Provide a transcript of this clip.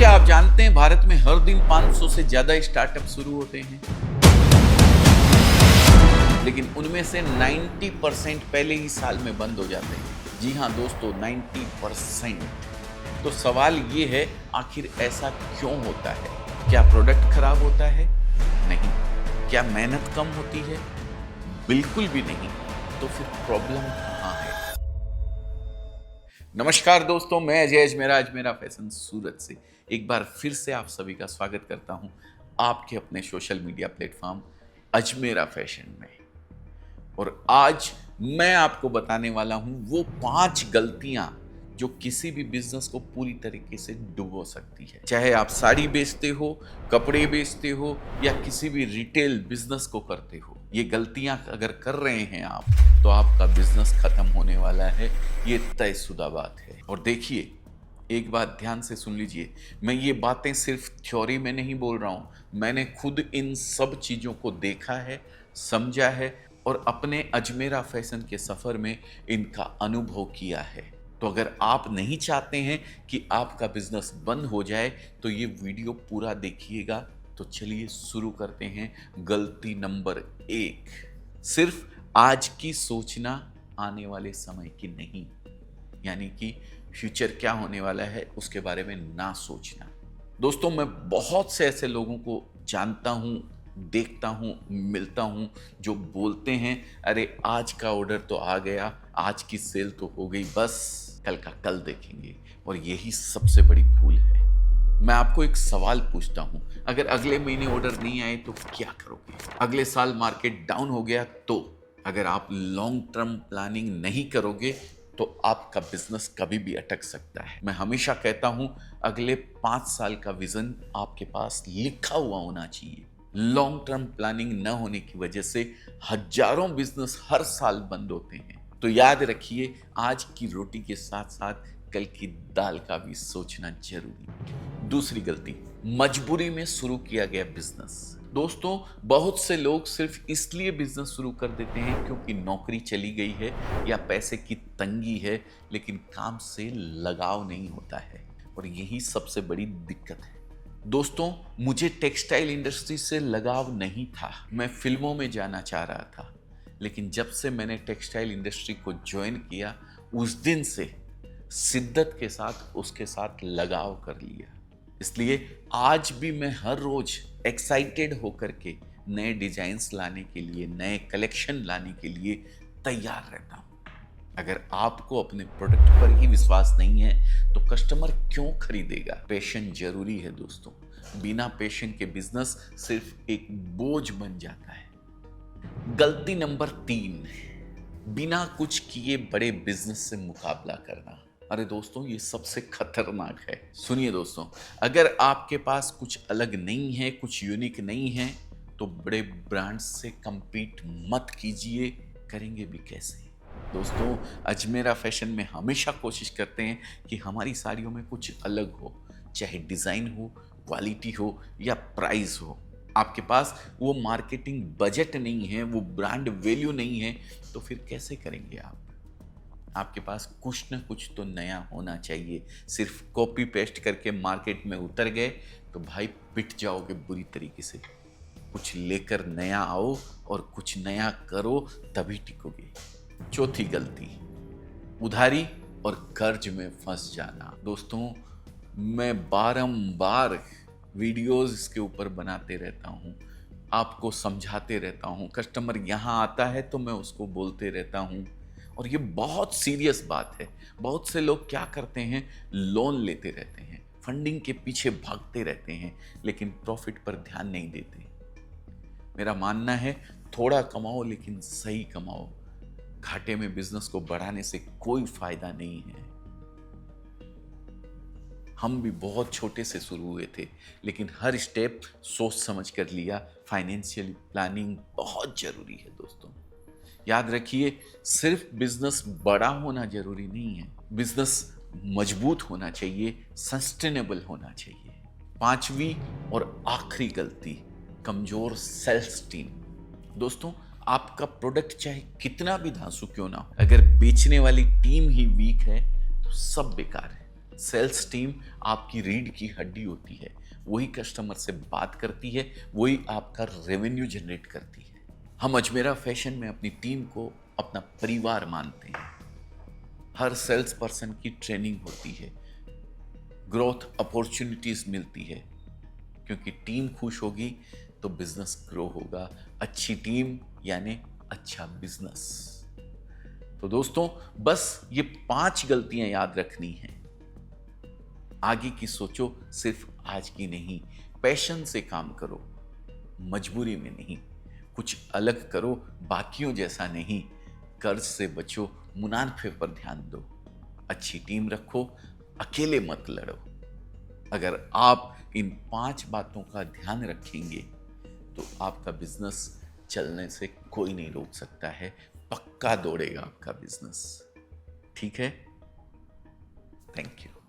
क्या आप जानते हैं भारत में हर दिन 500 से ज्यादा स्टार्टअप शुरू होते हैं, लेकिन उनमें से 90% पहले ही साल में बंद हो जाते हैं। जी हाँ दोस्तों, 90%। तो सवाल ये है, आखिर ऐसा क्यों होता है? क्या प्रोडक्ट खराब होता है? नहीं। क्या मेहनत कम होती है? बिल्कुल भी नहीं। तो फिर प्रॉब्लम कहाँ है? नमस्कार दोस्तों, मैं अजय अजमेरा फैशन सूरत से एक बार फिर से आप सभी का स्वागत करता हूं आपके अपने social media platform Ajmera fashion में। और आज मैं आपको बताने वाला हूं वो 5 गलतियां जो किसी भी बिजनेस को पूरी तरीके से डुबो सकती है। चाहे आप साड़ी बेचते हो, कपड़े बेचते हो या किसी भी रिटेल बिजनेस को करते हो, ये गलतियां अगर कर रहे हैं आप, तो आपका बिजनेस खत्म होने वाला है। ये तयशुदा बात है। और देखिए, एक बात ध्यान से सुन लीजिए, मैं ये बातें सिर्फ थ्योरी में नहीं बोल रहा हूं, मैंने खुद इन सब चीजों को देखा है, समझा है और अपने अजमेरा फैशन के सफर में इनका अनुभव किया है। तो अगर आप नहीं चाहते हैं कि आपका बिजनेस बंद हो जाए, तो ये वीडियो पूरा देखिएगा। तो चलिए शुरू करते हैं। गलती नंबर 1, सिर्फ आज की सोचना, आने वाले समय की नहीं। यानी कि फ्यूचर क्या होने वाला है उसके बारे में ना सोचना। दोस्तों, मैं बहुत से ऐसे लोगों को जानता हूं, देखता हूं, मिलता हूं, जो बोलते हैं अरे आज का ऑर्डर तो आ गया, आज की सेल तो हो गई, बस कल का कल देखेंगे। और यही सबसे बड़ी भूल है। मैं आपको एक सवाल पूछता हूं, अगर अगले महीने ऑर्डर नहीं आए तो क्या करोगे? अगले साल मार्केट डाउन हो गया तो? अगर आप लॉन्ग टर्म प्लानिंग नहीं करोगे तो आपका बिजनेस कभी भी अटक सकता है। मैं हमेशा कहता हूं, अगले 5 साल का विजन आपके पास लिखा हुआ होना चाहिए। लॉन्ग टर्म प्लानिंग न होने की वजह से हजारों बिजनेस हर साल बंद होते हैं। तो याद रखिए, आज की रोटी के साथ साथ कल की दाल का भी सोचना जरूरी। दूसरी गलती, मजबूरी में शुरू किया गया बिजनेस। दोस्तों, बहुत से लोग सिर्फ इसलिए बिजनेस शुरू कर देते हैं क्योंकि नौकरी चली गई है या पैसे की तंगी है, लेकिन काम से लगाव नहीं होता है। और यही सबसे बड़ी दिक्कत है। दोस्तों, मुझे टेक्सटाइल इंडस्ट्री से लगाव नहीं था, मैं फिल्मों में जाना चाह रहा था। लेकिन जब से मैंने टेक्सटाइल इंडस्ट्री को ज्वाइन किया, उस दिन से शिद्दत के साथ उसके साथ लगाव कर लिया। इसलिए आज भी मैं हर रोज एक्साइटेड होकर के नए डिजाइन्स लाने के लिए, नए कलेक्शन लाने के लिए तैयार रहता हूं। अगर आपको अपने प्रोडक्ट पर ही विश्वास नहीं है तो कस्टमर क्यों खरीदेगा? पेशेंस जरूरी है दोस्तों। बिना पेशेंस के बिजनेस सिर्फ एक बोझ बन जाता है। गलती नंबर 3, बिना कुछ किए बड़े बिजनेस से मुकाबला करना। अरे दोस्तों, ये सबसे खतरनाक है। सुनिए दोस्तों, अगर आपके पास कुछ अलग नहीं है, कुछ यूनिक नहीं है, तो बड़े ब्रांड से compete मत कीजिए। करेंगे भी कैसे? दोस्तों, अजमेरा फैशन में हमेशा कोशिश करते हैं कि हमारी साड़ियों में कुछ अलग हो, चाहे डिजाइन हो, क्वालिटी हो या प्राइस हो। आपके पास वो मार्केटिंग बजट नहीं है, वो ब्रांड वैल्यू नहीं है, तो फिर कैसे करेंगे आप? आपके पास कुछ ना कुछ तो नया होना चाहिए। सिर्फ कॉपी पेस्ट करके मार्केट में उतर गए तो भाई पिट जाओगे बुरी तरीके से। कुछ लेकर नया आओ और कुछ नया करो, तभी टिकोगे। चौथी गलती, उधारी और कर्ज में फंस जाना। दोस्तों, मैं बारंबार वीडियोस इसके ऊपर बनाते रहता हूँ, आपको समझाते रहता हूँ। कस्टमर यहाँ आता है तो मैं उसको बोलते रहता हूँ। और ये बहुत सीरियस बात है। बहुत से लोग क्या करते हैं, लोन लेते रहते हैं, फंडिंग के पीछे भागते रहते हैं, लेकिन प्रॉफिट पर ध्यान नहीं देते। मेरा मानना है, थोड़ा कमाओ लेकिन सही कमाओ। घाटे में बिजनेस को बढ़ाने से कोई फायदा नहीं है। हम भी बहुत छोटे से शुरू हुए थे, लेकिन हर स्टेप सोच समझ कर लिया। फाइनेंशियल प्लानिंग बहुत जरूरी है दोस्तों। याद रखिए, सिर्फ बिजनेस बड़ा होना जरूरी नहीं है, बिजनेस मजबूत होना चाहिए, सस्टेनेबल होना चाहिए। 5वीं और आखिरी गलती, कमजोर सेल्फ स्टीम। दोस्तों, आपका प्रोडक्ट चाहे कितना भी धांसू क्यों ना हो, अगर बेचने वाली टीम ही वीक है तो सब बेकार है। सेल्स टीम आपकी रीढ़ की हड्डी होती है, वही कस्टमर से बात करती है, वही आपका रेवेन्यू जनरेट करती है। हम अजमेरा फैशन में अपनी टीम को अपना परिवार मानते हैं। हर सेल्स पर्सन की ट्रेनिंग होती है, ग्रोथ अपॉर्चुनिटीज मिलती है, क्योंकि टीम खुश होगी तो बिजनेस ग्रो होगा। अच्छी टीम यानी अच्छा बिजनेस। तो दोस्तों, बस ये 5 गलतियां याद रखनी हैं। आगे की सोचो, सिर्फ आज की नहीं। पैशन से काम करो, मजबूरी में नहीं। कुछ अलग करो, बाकियों जैसा नहीं। कर्ज से बचो, मुनाफे पर ध्यान दो। अच्छी टीम रखो, अकेले मत लड़ो। अगर आप इन 5 बातों का ध्यान रखेंगे तो आपका बिजनेस चलने से कोई नहीं रोक सकता है। पक्का दौड़ेगा आपका बिजनेस। ठीक है? Thank you.